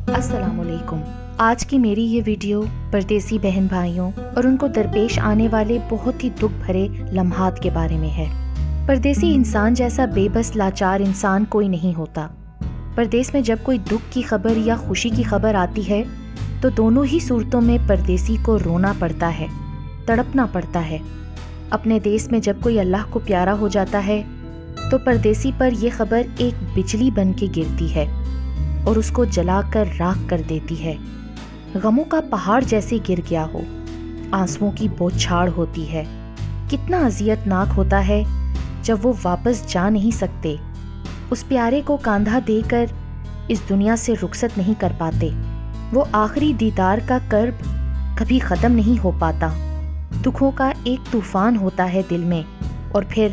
السلام علیکم۔ آج کی میری یہ ویڈیو پردیسی بہن بھائیوں اور ان کو درپیش آنے والے بہت ہی دکھ بھرے لمحات کے بارے میں ہے۔ پردیسی انسان جیسا بے بس لاچار انسان کوئی نہیں ہوتا۔ پردیس میں جب کوئی دکھ کی خبر یا خوشی کی خبر آتی ہے تو دونوں ہی صورتوں میں پردیسی کو رونا پڑتا ہے، تڑپنا پڑتا ہے۔ اپنے دیس میں جب کوئی اللہ کو پیارا ہو جاتا ہے تو پردیسی پر یہ خبر ایک بجلی بن کے گرتی ہے اور اس کو جلا کر راکھ کر دیتی ہے۔ غموں کا پہاڑ جیسے گر گیا ہو، آنسوؤں کی بوچھاڑ ہوتی ہے۔ کتنا اذیت ناک ہوتا ہے جب وہ واپس جا نہیں سکتے، اس پیارے کو کاندھا دے کر اس دنیا سے رخصت نہیں کر پاتے۔ وہ آخری دیدار کا کرب کبھی ختم نہیں ہو پاتا۔ دکھوں کا ایک طوفان ہوتا ہے دل میں، اور پھر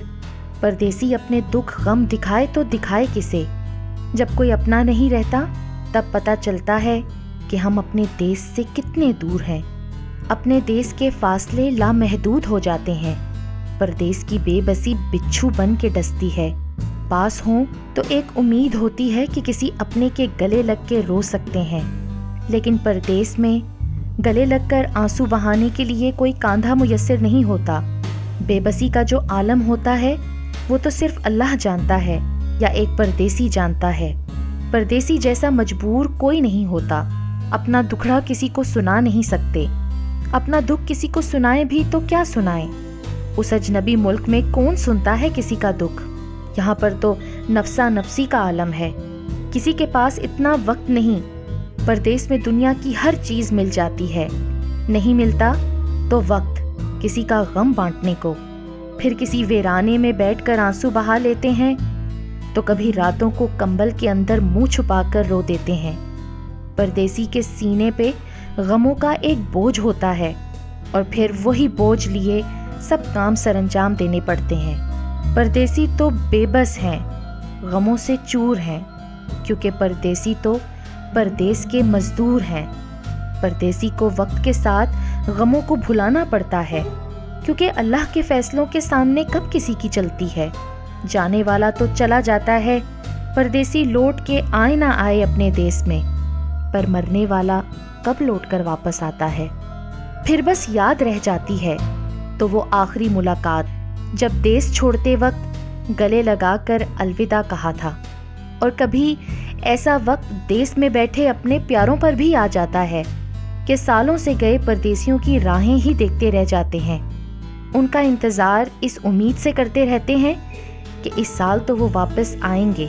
پردیسی اپنے دکھ غم دکھائے تو دکھائے کسے؟ جب کوئی اپنا نہیں رہتا تب پتہ چلتا ہے کہ ہم اپنے دیس سے کتنے دور ہیں۔ اپنے دیس کے فاصلے لامحدود ہو جاتے ہیں۔ پردیس کی بے بسی بچھو بن کے ڈستی ہے۔ پاس ہوں تو ایک امید ہوتی ہے کہ کسی اپنے کے گلے لگ کے رو سکتے ہیں، لیکن پردیس میں گلے لگ کر آنسو بہانے کے لیے کوئی کاندھا میسر نہیں ہوتا۔ بے بسی کا جو عالم ہوتا ہے وہ تو صرف اللہ جانتا ہے یا ایک پردیسی جانتا ہے۔ پردیسی جیسا مجبور کوئی نہیں ہوتا۔ اپنا دکھڑا کسی کو سنا نہیں سکتے۔ اپنا دکھ کسی کو سنائیں بھی تو کیا سنائیں؟ اس اجنبی ملک میں کون سنتا ہے کسی کا دکھ؟ یہاں پر تو نفسا نفسی کا عالم ہے، کسی کے پاس اتنا وقت نہیں۔ پردیس میں دنیا کی ہر چیز مل جاتی ہے، نہیں ملتا تو وقت کسی کا غم بانٹنے کو۔ پھر کسی ویرانے میں بیٹھ کر آنسو بہا لیتے ہیں تو کبھی راتوں کو کمبل کے اندر منہ چھپا کر رو دیتے ہیں۔ پردیسی کے سینے پہ غموں کا ایک بوجھ ہوتا ہے، اور پھر وہی بوجھ لیے سب کام سر انجام دینے پڑتے ہیں۔ پردیسی تو بے بس ہیں، غموں سے چور ہیں، کیونکہ پردیسی تو پردیس کے مزدور ہیں۔ پردیسی کو وقت کے ساتھ غموں کو بھلانا پڑتا ہے، کیونکہ اللہ کے فیصلوں کے سامنے کب کسی کی چلتی ہے۔ جانے والا تو چلا جاتا ہے، پردیسی لوٹ کے آئے نہ آئے اپنے دیس میں، پر مرنے والا کب لوٹ کر واپس آتا ہے؟ پھر بس یاد رہ جاتی ہے تو وہ آخری ملاقات جب دیس چھوڑتے وقت گلے لگا کر الوداع کہا تھا۔ اور کبھی ایسا وقت دیس میں بیٹھے اپنے پیاروں پر بھی آ جاتا ہے کہ سالوں سے گئے پردیسیوں کی راہیں ہی دیکھتے رہ جاتے ہیں۔ ان کا انتظار اس امید سے کرتے رہتے ہیں کہ اس سال تو وہ واپس آئیں گے،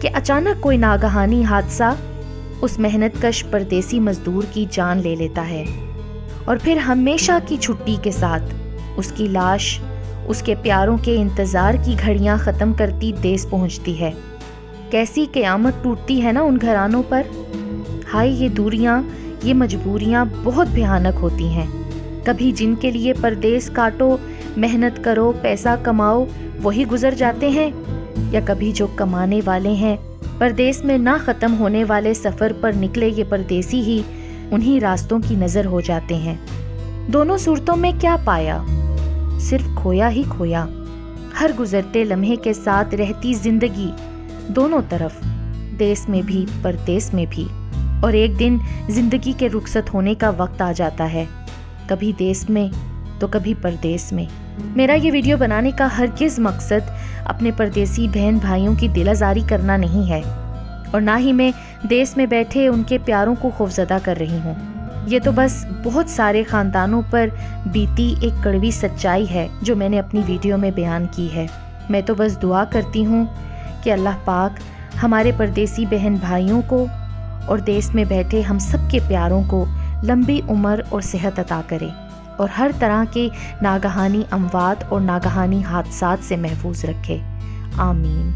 کہ اچانک کوئی ناگہانی حادثہ اس محنت کش پردیسی مزدور کی جان لے لیتا ہے، اور پھر ہمیشہ کی چھٹی کے ساتھ اس کی لاش اس کے پیاروں کے انتظار کی گھڑیاں ختم کرتی دیس پہنچتی ہے۔ کیسی قیامت ٹوٹتی ہے نا ان گھرانوں پر۔ ہائے یہ دوریاں، یہ مجبوریاں بہت بھیانک ہوتی ہیں۔ کبھی جن کے لیے پردیس کاٹو، محنت کرو، پیسہ کماؤ، وہی گزر جاتے ہیں، یا کبھی جو کمانے والے ہیں پردیس میں نہ ختم ہونے والے سفر پر نکلے یہ پردیسی ہی انہی راستوں کی نظر ہو جاتے ہیں۔ دونوں صورتوں میں کیا پایا؟ صرف کھویا ہی کھویا۔ ہر گزرتے لمحے کے ساتھ رہتی زندگی دونوں طرف، دیس میں بھی پردیس میں بھی، اور ایک دن زندگی کے رخصت ہونے کا وقت آ جاتا ہے، کبھی دیس میں تو کبھی پردیس میں۔ میرا یہ ویڈیو بنانے کا ہرگز مقصد اپنے پردیسی بہن بھائیوں کی دل آزاری کرنا نہیں ہے، اور نہ ہی میں دیس میں بیٹھے ان کے پیاروں کو خوفزدہ کر رہی ہوں۔ یہ تو بس بہت سارے خاندانوں پر بیتی ایک کڑوی سچائی ہے جو میں نے اپنی ویڈیو میں بیان کی ہے۔ میں تو بس دعا کرتی ہوں کہ اللہ پاک ہمارے پردیسی بہن بھائیوں کو اور دیس میں بیٹھے ہم سب کے پیاروں کو لمبی عمر اور صحت عطا کرے، اور ہر طرح کے ناگہانی اموات اور ناگہانی حادثات سے محفوظ رکھے۔ آمین۔